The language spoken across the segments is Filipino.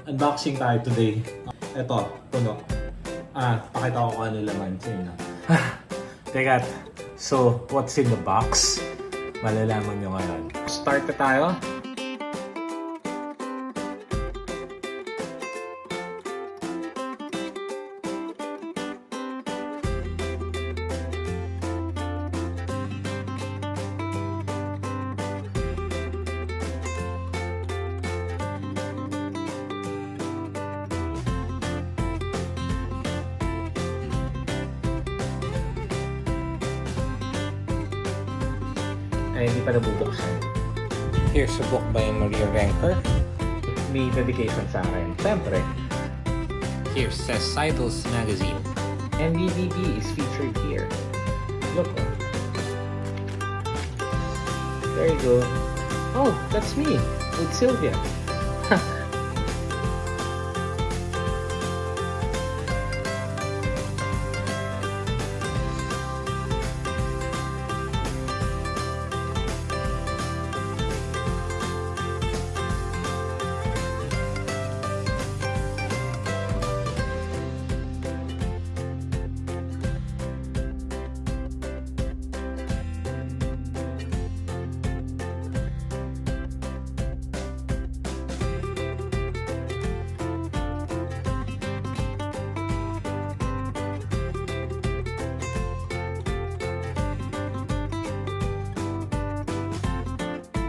Unboxing tayo today. Ito, puno. Pakita ko kung ano laman sa inyo. Teka, so what's in the box? Malalaman nyo ngayon. Start na tayo. Ay, hindi pa nabubuksan. Here's a book by Maria Renker. May dedication sa akin. Siyempre. Here says Seidel's Magazine. And DVD is featured here. Look. There you go. Oh, that's me. With Sylvia.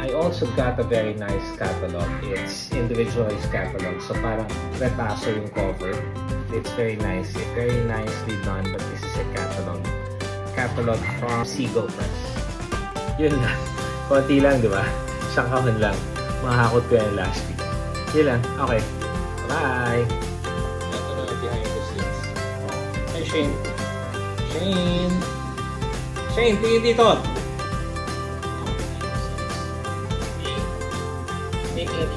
I also got a very nice catalog. It's individualized catalog. So parang retaso yung cover. It's very nice. It's very nicely done. But this is a catalog. Catalog from Seagull Press. Yun lang. Konti lang, di ba? Isang kahon lang. Mahakot ko yung last week. Yun lang. Okay. Bye! Ito na behind the scenes. Hey, Shane. Shane! Shane, tingin dito! Making it